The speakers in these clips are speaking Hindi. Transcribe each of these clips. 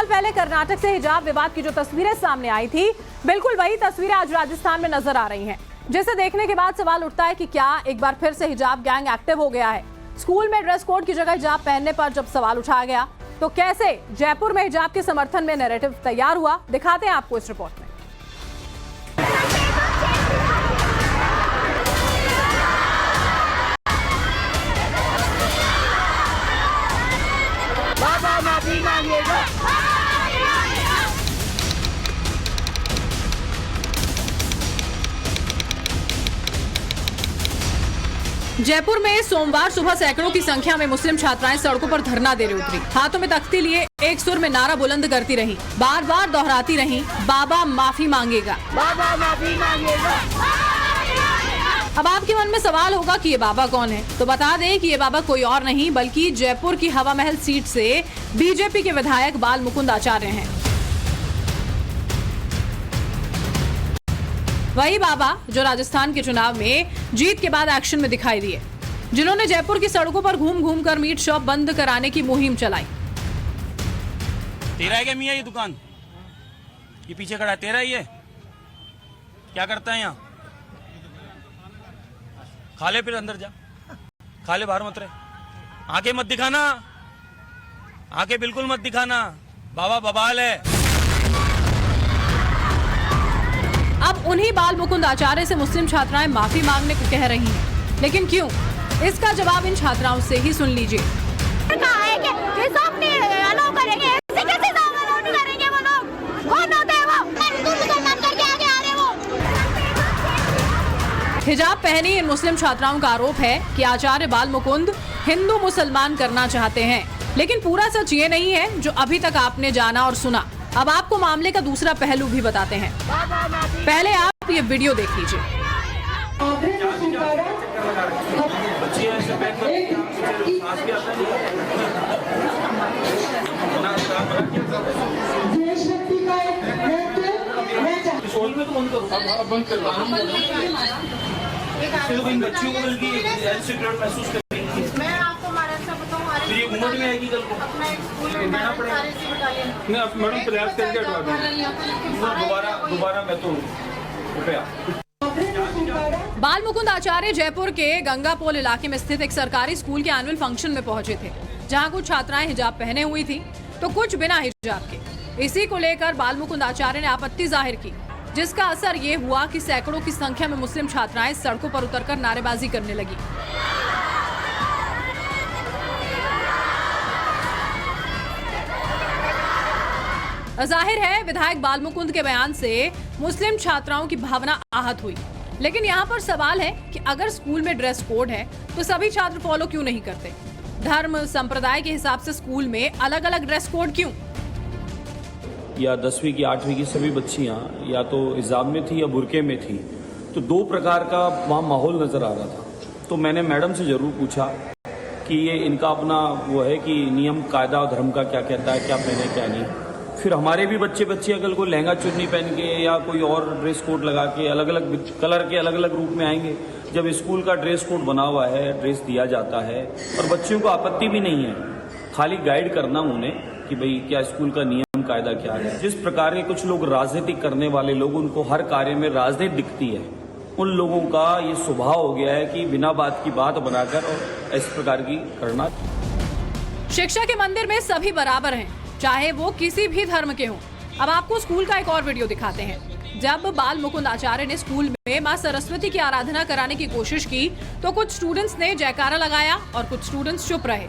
साल पहले कर्नाटक से हिजाब विवाद की जो तस्वीरें सामने आई थी, बिल्कुल वही तस्वीरें आज राजस्थान में नजर आ रही हैं, जिसे देखने के बाद सवाल उठता है कि क्या एक बार फिर से हिजाब गैंग एक्टिव हो गया है। स्कूल में ड्रेस कोड की जगह हिजाब पहनने पर जब सवाल उठाया गया, तो कैसे जयपुर में हिजाब के समर्थन में नैरेटिव तैयार हुआ, दिखाते हैं आपको इस रिपोर्ट में। बाबा माफी मांगेगा। जयपुर में सोमवार सुबह सैकड़ों की संख्या में मुस्लिम छात्राएं सड़कों पर धरना देने उतरी। हाथों में तख्ती लिए एक सुर में नारा बुलंद करती रही, बार बार दोहराती रही, बाबा माफी मांगेगा, बाबा माफी मांगेगा। अब आपके मन में सवाल होगा कि ये बाबा कौन है, तो बता दें कि ये बाबा कोई और नहीं बल्कि जयपुर की हवा महल सीट से बीजेपी के विधायक बाल मुकुंद आचार्य हैं। वही बाबा जो राजस्थान के चुनाव में जीत के बाद एक्शन में दिखाई दिए, जिन्होंने जयपुर की सड़कों पर घूम घूम कर मीट शॉप बंद कराने की मुहिम चलाई। तेरा है क्या मियां ये दुकान? ये पीछे खड़ा है, तेरा ही है? क्या करता है यहाँ? खा ले, फिर अंदर जा, खा ले, बाहर मत रहे। आंखें मत दिखाना, आंखें बिल्कुल मत दिखाना, बाबा बवाल है। अब उन्हीं बाल मुकुंद आचार्य से मुस्लिम छात्राएं माफी मांगने को कह रही हैं, लेकिन क्यों? इसका जवाब इन छात्राओं से ही सुन लीजिए। हिजाब पहनी इन मुस्लिम छात्राओं का आरोप है कि आचार्य बाल मुकुंद हिंदू मुसलमान करना चाहते हैं, लेकिन पूरा सच ये नहीं है जो अभी तक आपने जाना और सुना। अब आपको मामले का दूसरा पहलू भी बताते हैं, पहले आप ये वीडियो देख लीजिए। बच्चियों को बल्कि इनसिक्योर महसूस करेंगी। मैं आपको मैडम से बताऊं, फिर ये उम्र में आएगी कल को। मैडम प्रयास करके दोबारा मैं तो रुपया। बाल मुकुंद आचार्य जयपुर के गंगापोल इलाके में स्थित एक सरकारी स्कूल के एनुअल फंक्शन में पहुंचे थे, जहां कुछ छात्राएं हिजाब पहने हुई थी तो कुछ बिना हिजाब के। इसी को लेकर बाल मुकुंद आचार्य ने आपत्ति जाहिर की, जिसका असर ये हुआ कि सैकड़ों की संख्या में मुस्लिम छात्राएं सड़कों पर उतरकर नारेबाजी करने लगी। जाहिर है विधायक बाल मुकुंद के बयान से मुस्लिम छात्राओं की भावना आहत हुई, लेकिन यहाँ पर सवाल है कि अगर स्कूल में ड्रेस कोड है तो सभी छात्र फॉलो क्यों नहीं करते? धर्म संप्रदाय के हिसाब से स्कूल में अलग अलग ड्रेस कोड क्यों? या 10वीं की 8वीं की सभी बच्चियां या तो हिजाब में थी या बुरके में थी, तो दो प्रकार का वहाँ माहौल नजर आ रहा था। तो मैंने मैडम से जरूर पूछा कि ये इनका अपना वो है कि नियम कायदा और धर्म का क्या कहता है, क्या पहने क्या नहीं। फिर हमारे भी बच्चे अगर कोई लहंगा चुन्नी पहन के या कोई और ड्रेस कोड लगा के अलग अलग कलर के अलग अलग रूप में आएंगे, जब स्कूल का ड्रेस कोड बना हुआ है, ड्रेस दिया जाता है और बच्चियों को आपत्ति भी नहीं है, खाली गाइड करना उन्हें कि भाई क्या स्कूल का नियम कायदा क्या है। जिस प्रकार के कुछ लोग राजनीति करने वाले लोग, उनको हर कार्य में राजनीति दिखती है, उन लोगों का ये स्वभाव हो गया है कि बिना बात की बात बनाकर और इस प्रकार की करना। शिक्षा के मंदिर में सभी बराबर हैं, चाहे वो किसी भी धर्म के हों। अब आपको स्कूल का एक और वीडियो दिखाते हैं। जब बाल मुकुंद आचार्य ने स्कूल में मां सरस्वती की आराधना कराने की कोशिश की तो कुछ स्टूडेंट्स ने जयकारा लगाया और कुछ स्टूडेंट्स चुप रहे।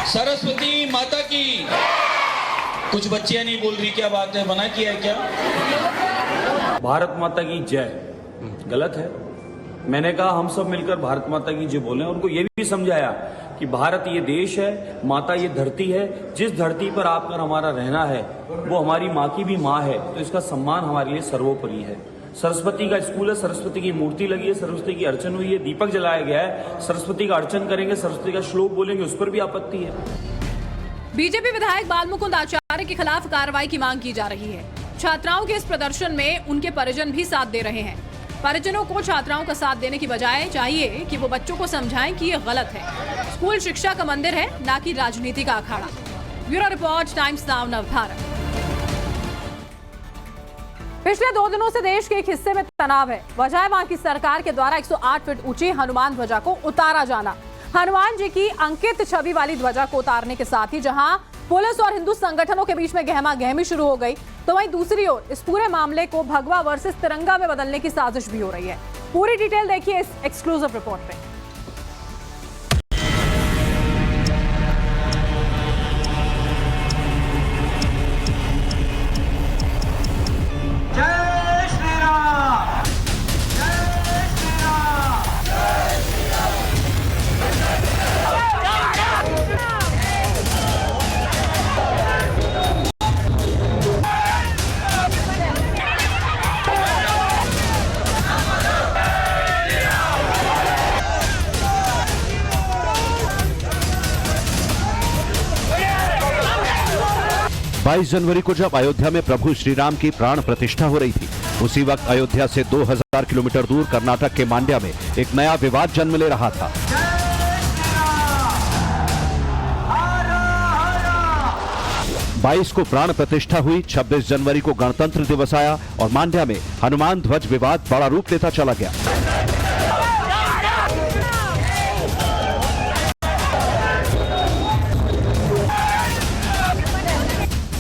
सरस्वती माता की। कुछ बच्चियां नहीं बोल रही, क्या बात है? मना किया है क्या? भारत माता की जय गलत है। मैंने कहा हम सब मिलकर भारत माता की जय बोलें। उनको ये भी समझाया कि भारत ये देश है, माता ये धरती है, जिस धरती पर आपका हमारा रहना है वो हमारी माँ की भी माँ है, तो इसका सम्मान हमारे लिए सर्वोपरि है। सरस्वती का स्कूल है, सरस्वती की मूर्ति लगी है, सरस्वती की अर्चन हुई है, दीपक जलाया गया है, सरस्वती का अर्चन करेंगे, सरस्वती का श्लोक बोलेंगे, उस पर भी आपत्ति है। बीजेपी विधायक बाल मुकुंद आचार्य के खिलाफ कार्रवाई की मांग की जा रही है। छात्राओं के इस प्रदर्शन में उनके परिजन भी साथ दे रहे हैं। परिजनों को छात्राओं का साथ देने की बजाय चाहिए कि वो बच्चों को समझाएं कि ये गलत है। स्कूल शिक्षा का मंदिर है, ना कि राजनीति का अखाड़ा। Bureau report, Times Now Navbharat. पिछले 2 दिनों से देश के एक हिस्से में तनाव है। वजह है वहां की सरकार के द्वारा 108 फीट ऊंची हनुमान ध्वजा को उतारा जाना। हनुमान जी की अंकित छवि वाली ध्वजा को उतारने के साथ ही जहां पुलिस और हिंदू संगठनों के बीच में गहमा गहमी शुरू हो गई, तो वहीं दूसरी ओर इस पूरे मामले को भगवा वर्सेस तिरंगा में बदलने की साजिश भी हो रही है। पूरी डिटेल देखिए इस एक्सक्लूसिव रिपोर्ट में। बाईस जनवरी को जब अयोध्या में प्रभु श्री राम की प्राण प्रतिष्ठा हो रही थी, उसी वक्त अयोध्या से 2000 किलोमीटर दूर कर्नाटक के मांड्या में एक नया विवाद जन्म ले रहा था। 22 को प्राण प्रतिष्ठा हुई, 26 जनवरी को गणतंत्र दिवस आया और मांड्या में हनुमान ध्वज विवाद बड़ा रूप लेता चला गया।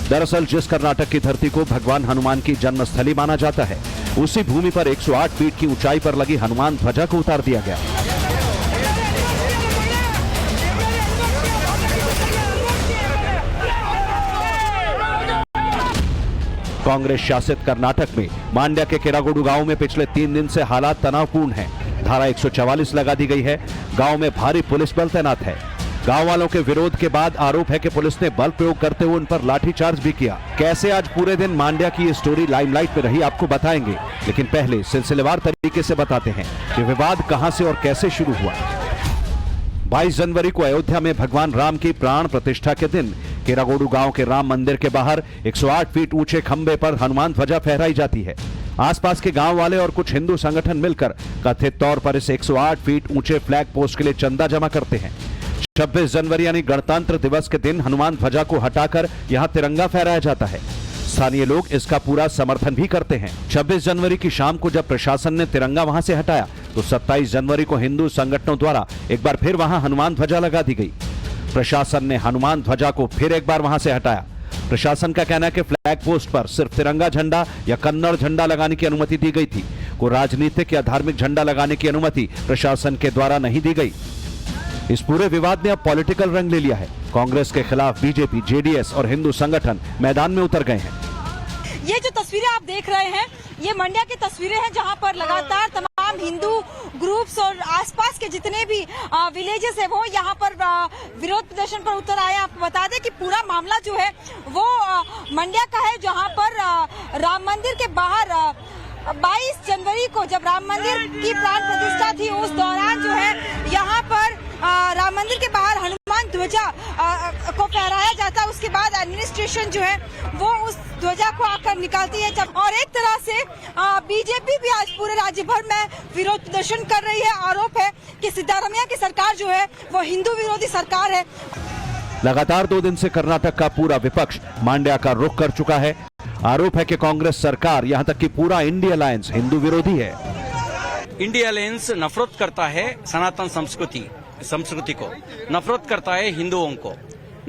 दरअसल जिस कर्नाटक की धरती को भगवान हनुमान की जन्मस्थली माना जाता है, उसी भूमि पर 108 फीट की ऊंचाई पर लगी हनुमान ध्वजा को उतार दिया गया। कांग्रेस शासित कर्नाटक में मांड्या के केरागोडू गांव में पिछले 3 दिन से हालात तनावपूर्ण हैं। धारा 144 लगा दी गई है। गांव में भारी पुलिस बल तैनात है। गांव वालों के विरोध के बाद आरोप है कि पुलिस ने बल प्रयोग करते हुए उन पर लाठीचार्ज भी किया। कैसे आज पूरे दिन मांड्या की ये स्टोरी लाइमलाइट में रही, आपको बताएंगे, लेकिन पहले सिलसिलेवार तरीके से बताते हैं कि विवाद कहां से और कैसे शुरू हुआ। 22 जनवरी को अयोध्या में भगवान राम की प्राण प्रतिष्ठा के दिन केरागोडू गांव के राम मंदिर के बाहर 108 फीट ऊंचे खंबे पर हनुमान ध्वजा फहराई जाती है। आसपास के गांव वाले और कुछ हिंदू संगठन मिलकर कथित तौर पर इस 108 फीट ऊंचे फ्लैग पोस्ट के लिए चंदा जमा करते हैं। 26 जनवरी यानी गणतंत्र दिवस के दिन हनुमान ध्वजा को हटाकर यहां तिरंगा फहराया जाता है। स्थानीय लोग इसका पूरा समर्थन भी करते हैं। 26 जनवरी की शाम को जब प्रशासन ने तिरंगा वहां से हटाया, तो 27 जनवरी को हिंदू संगठनों द्वारा एक बार फिर वहां हनुमान ध्वजा लगा दी गई। प्रशासन ने हनुमान ध्वजा को फिर एक बार वहां से हटाया। प्रशासन का कहना है कि फ्लैग पोस्ट पर सिर्फ तिरंगा झंडा या कन्नड़ झंडा लगाने की अनुमति दी गई थी। कोई राजनीतिक या धार्मिक झंडा लगाने की अनुमति प्रशासन के द्वारा नहीं दी गई। इस पूरे विवाद ने अब पॉलिटिकल रंग ले लिया है। कांग्रेस के खिलाफ बीजेपी, जेडीएस और हिंदू संगठन मैदान में उतर गए हैं। ये जो तस्वीरें आप देख रहे हैं, ये मंड्या की तस्वीरें हैं, जहां पर लगातार तमाम हिंदू ग्रुप्स और आसपास के जितने भी विलेजेस है वो यहाँ पर विरोध प्रदर्शन पर उतर आए। आपको बता दें कि पूरा मामला जो है वो मंड्या का है, जहाँ पर राम मंदिर के बाहर 22 जनवरी को जब राम मंदिर की प्राण प्रतिष्ठा थी, उस दौरान जो है यहाँ पर राम मंदिर के बाहर हनुमान ध्वजा को फहराया जाता है। उसके बाद एडमिनिस्ट्रेशन जो है वो उस ध्वजा को आकर निकालती है। जब और एक तरह से बीजेपी भी आज पूरे राज्य भर में विरोध प्रदर्शन कर रही है। आरोप है कि सिद्धारमैया की सरकार जो है वो हिंदू विरोधी सरकार है। लगातार 2 दिन से कर्नाटक का पूरा विपक्ष मांड्या का रुख कर चुका है। आरोप है कि कांग्रेस सरकार, यहां तक कि पूरा इंडिया अलायंस हिंदू विरोधी है। इंडिया अलायंस नफरत करता है सनातन संस्कृति को, नफरत करता है हिंदुओं को,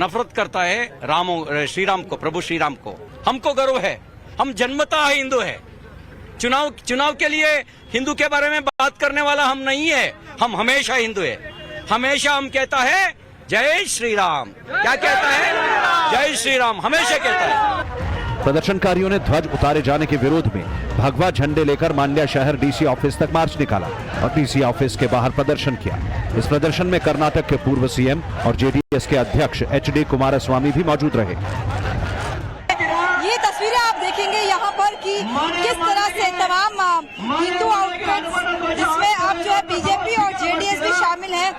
नफरत करता है श्री राम को, प्रभु श्री राम को। हमको गर्व है, हम जन्मतः हिंदू है। चुनाव के लिए हिंदू के बारे में बात करने वाला हम नहीं है। हम हमेशा हिंदू है। हमेशा हम कहता है जय श्री राम। क्या कहता है? जय श्री राम हमेशा कहता है। प्रदर्शनकारियों ने ध्वज उतारे जाने के विरोध में भगवा झंडे लेकर मांड्या शहर डीसी ऑफिस तक मार्च निकाला और डीसी ऑफिस के बाहर प्रदर्शन किया। इस प्रदर्शन में कर्नाटक के पूर्व सीएम और जेडीएस के अध्यक्ष एचडी कुमारस्वामी भी मौजूद रहे। ये तस्वीरें आप देखेंगे यहाँ पर कि किस तरह से तमाम हिंदू आउटफिट्स, जिसमें अब जो है बीजेपी और जेडीएस भी शामिल है,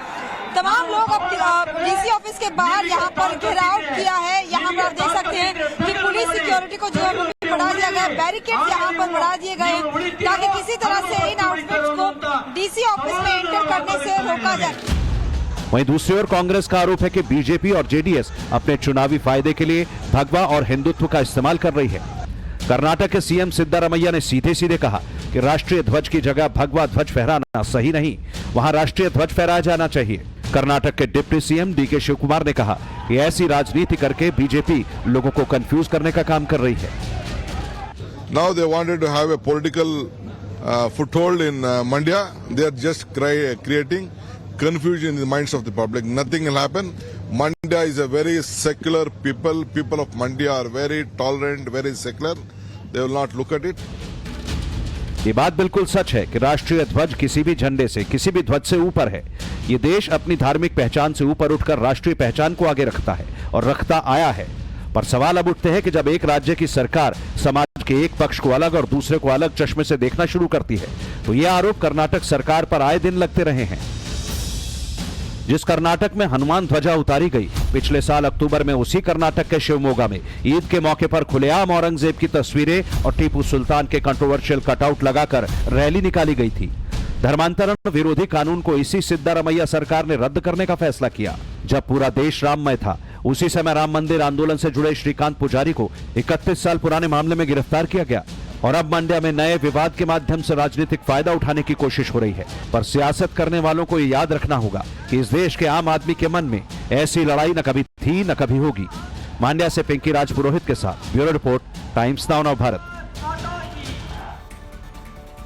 तमाम लोग अब डीसी ऑफिस के बाहर यहाँ पर घेराव किया है। यहाँ पर आप देख सकते हैं कि पुलिस सिक्योरिटी को जो है बढ़ा दिया गया, बैरिकेड यहाँ पर बढ़ा दिए गए ताकि किसी तरह से इन आउटफिट्स को डीसी ऑफिस में एंटर करने से रोका जाए। वहीं दूसरी ओर कांग्रेस का आरोप है कि बीजेपी और जेडीएस अपने चुनावी फायदे के लिए भगवा और हिंदुत्व का इस्तेमाल कर रही है। कर्नाटक के सीएम सिद्धारमैया ने सीधे सीधे कहा कि राष्ट्रीय ध्वज की जगह भगवा ध्वज फहराना सही नहीं, वहां राष्ट्रीय ध्वज फहराया जाना चाहिए। कर्नाटक के deputy CM DK Shivakumar ने कहा कि ऐसी राजनीति करके बीजेपी लोगों को कंफ्यूज करने का काम कर रही है। Now they wanted to have a political foothold in Mandya. They are just creating confusion in the minds of the public. Nothing will happen. Mandya is a very secular people. People of Mandya are very tolerant, very secular. They will not look at it. ये बात बिल्कुल सच है कि राष्ट्रीय ध्वज किसी भी झंडे से, किसी भी ध्वज से ऊपर है। ये देश अपनी धार्मिक पहचान से ऊपर उठकर राष्ट्रीय पहचान को आगे रखता है और रखता आया है। पर सवाल अब उठते हैं कि जब एक राज्य की सरकार समाज के एक पक्ष को अलग और दूसरे को अलग चश्मे से देखना शुरू करती है, तो ये आरोप कर्नाटक सरकार पर आए दिन लगते रहे हैं। जिस कर्नाटक में हनुमान ध्वजा उतारी गई, पिछले साल अक्टूबर में उसी कर्नाटक के शिवमोगा में ईद के मौके पर खुलेआम औरंगजेब की तस्वीरें और टीपू सुल्तान के कंट्रोवर्शियल कटआउट लगाकर रैली निकाली गई थी। धर्मांतरण विरोधी कानून को इसी सिद्धारमैया सरकार ने रद्द करने का फैसला किया। जब पूरा देश राममय था, उसी समय राम मंदिर आंदोलन से जुड़े श्रीकांत पुजारी को 31 साल पुराने मामले में गिरफ्तार किया गया और अब मंड्या में नए विवाद के माध्यम से राजनीतिक फायदा उठाने की कोशिश हो रही है। पर सियासत करने वालों को ये याद रखना होगा कि इस देश के आम आदमी के मन में ऐसी लड़ाई न कभी थी न कभी होगी। मांड्या से पिंकी राज पुरोहित के साथ bureau report, Times now Bharat.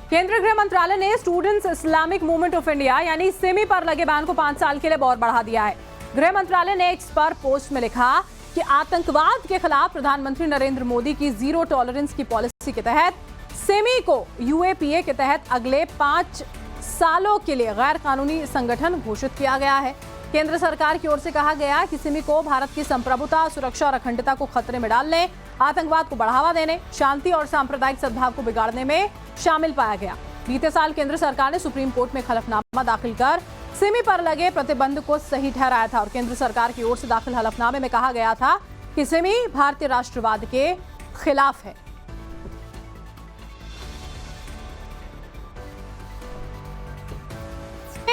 केंद्रीय गृह मंत्रालय ने students Islamic movement of India यानी सिमी पर लगे बैन को 5 साल के लिए और बढ़ा दिया है। गृह मंत्रालय ने एक्स पर पोस्ट में लिखा कि आतंकवाद के खिलाफ प्रधानमंत्री नरेंद्र मोदी की जीरो टॉलरेंस की पॉलिसी के तहत सिमी को यूएपीए के तहत अगले 5 सालों के लिए गैर कानूनी संगठन घोषित किया गया है। केंद्र सरकार की ओर से कहा गया कि सिमी को भारत की संप्रभुता, सुरक्षा और अखंडता को खतरे में डालने, आतंकवाद को बढ़ावा देने, शांति और सांप्रदायिक सद्भाव को बिगाड़ने में शामिल पाया गया। बीते साल केंद्र सरकार ने सुप्रीम कोर्ट में हलफनामा दाखिल कर सिमी पर लगे प्रतिबंध को सही ठहराया था और केंद्र सरकार की ओर से दाखिल हलफनामे में कहा गया था कि सिमी भारतीय राष्ट्रवाद के खिलाफ है।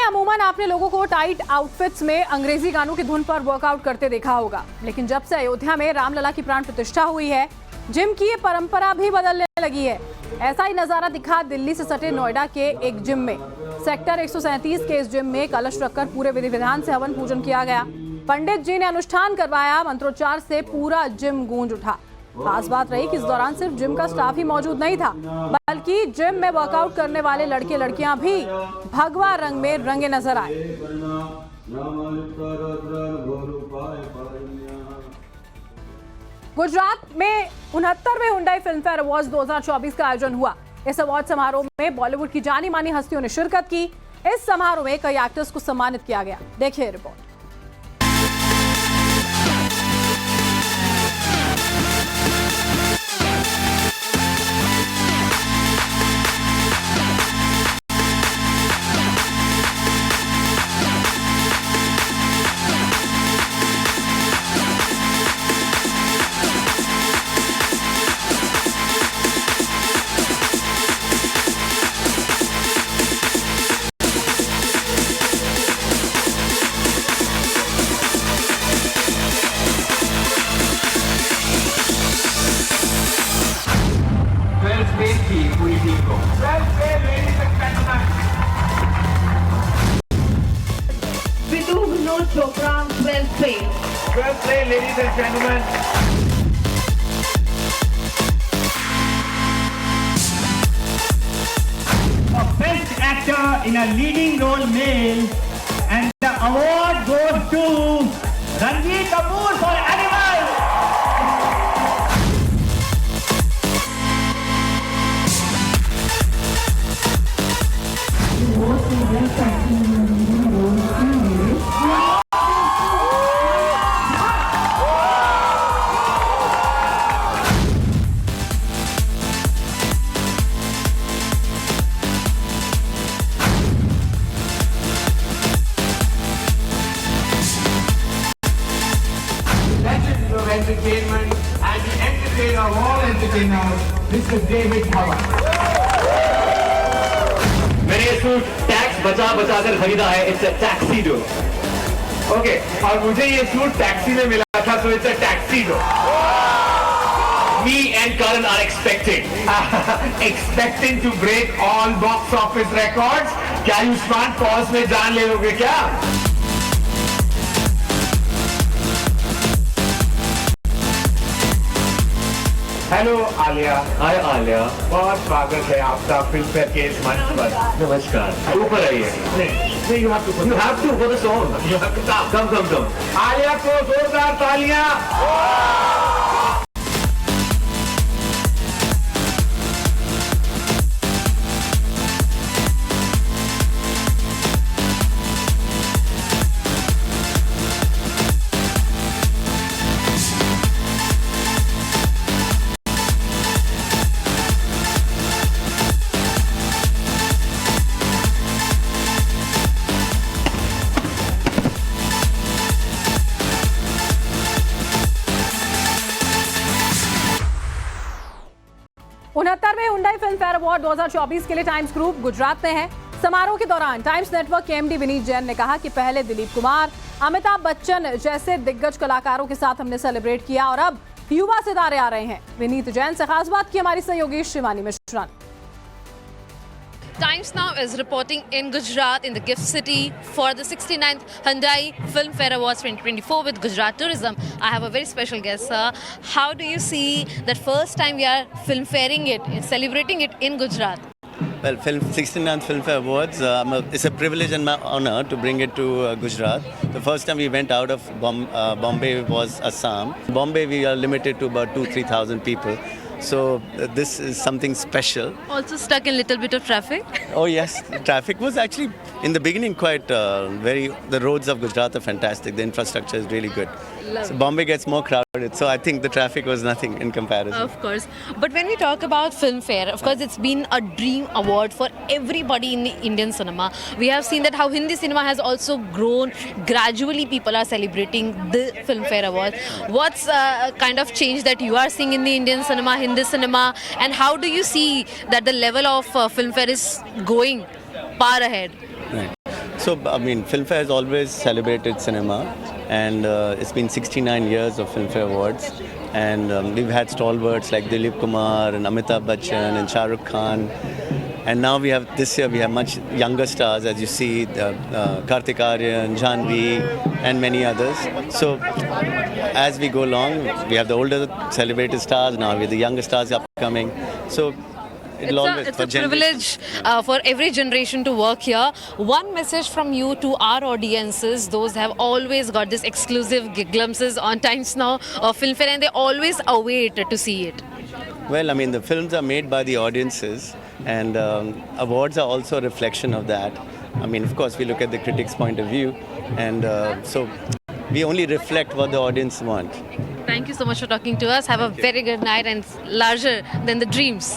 अमूमन आपने लोगों को टाइट आउटफिट्स में अंग्रेजी गानों की धुन पर वर्कआउट करते देखा होगा, लेकिन जब से अयोध्या में रामलला की प्राण प्रतिष्ठा हुई है, जिम की ये परंपरा भी बदलने लगी है। ऐसा ही नजारा दिखा दिल्ली से सटे नोएडा के एक जिम में। सेक्टर 137 के इस जिम में कलश रखकर पूरे विधि विधान से हवन पूजन किया गया। पंडित जी ने अनुष्ठान करवाया, मंत्रोच्चार से पूरा जिम गूंज उठा। खास बात रही कि इस दौरान सिर्फ जिम का स्टाफ ही मौजूद नहीं था, बल्कि जिम में वर्कआउट करने वाले लड़के लड़कियां भी भगवा रंग में रंगे नजर आए। गुजरात में 69वें हुंडई फिल्मफेयर अवार्ड्स 2024 का आयोजन हुआ। इस अवार्ड समारोह में बॉलीवुड की जानी मानी हस्तियों ने शिरकत की। इस समारोह में कई एक्टर्स को सम्मानित किया गया। देखिए report. Chopra, 12th grade. 12th grade, ladies and gentlemen. A best actor in a leading role male, and the award goes to Ranveer Kapoor for Animal. Entertainment and the entertainer of all entertainers, Mr. David Dhawan. मैंने ये सूट टैक्स बचा कर खरीदा है। It's a tuxedo. ओके, और मुझे ये शूट टैक्सी में मिला था, so it's a tuxedo. Me and Karan are expecting to break all box office records. क्या आयुष्मान पॉज में जान ले लोगे क्या? हेलो आलिया. हाय आलिया, बहुत स्वागत है आपका फिल्म फेयर के इस मंच पर. नमस्कार. ऊपर आइए. नहीं, you have to for the song. You have to come. Alia को जोरदार तालियां. उनहत्तरवें हुंडई फिल्म फेयर अवार्ड 2024 के लिए टाइम्स ग्रुप गुजरात में है. समारोह के दौरान टाइम्स नेटवर्क के एमडी विनीत जैन ने कहा कि पहले दिलीप कुमार, अमिताभ बच्चन जैसे दिग्गज कलाकारों के साथ हमने सेलिब्रेट किया और अब युवा सितारे आ रहे हैं. विनीत जैन से खास बात की हमारी सहयोगी शिवानी मिश्रा ने. Times Now is reporting in Gujarat, in the gift city, for the 69th Hyundai Film Fair Awards 2024 with Gujarat Tourism. I have a very special guest, sir. How do you see that first time we are film fairing it, celebrating it in Gujarat? Well, 69th Film Fair Awards, it's a privilege and my honor to bring it to Gujarat. The first time we went out of Bombay was Assam. Bombay, we are limited to about 2,000-3,000 people. So this is something special. Also stuck in a little bit of traffic? Oh yes, traffic was actually in the beginning quite the roads of Gujarat are fantastic. The infrastructure is really good. So Bombay gets more crowded. So I think the traffic was nothing in comparison. Of course. But when we talk about Film Fair, of course it's been a dream award for everybody in the Indian cinema. We have seen that how Hindi cinema has also grown. Gradually people are celebrating the Film Fair Award. What's kind of change that you are seeing in the Indian cinema, Hindi cinema, and how do you see that the level of Film Fair is going far ahead? Right. So, I mean, Film Fair has always celebrated cinema, and it's been 69 years of Film Fair Awards, and we've had stalwarts like Dilip Kumar and Amitabh Bachchan and Shah Rukh Khan, and now this year we have much younger stars, as you see, Kartik Aaryan, Janhvi, and many others. So, as we go along, we have the older celebrated stars, now we have the younger stars upcoming. So, it's a privilege for every generation to work here. One message from you to our audiences, those have always got this exclusive glimpses on Times Now or Film Fair, and they always await to see it. Well, I mean, the films are made by the audiences, and awards are also a reflection of that. I mean, of course, we look at the critics' point of view, and so we only reflect what the audience want. Thank you so much for talking to us. Have a very good night and larger than the dreams.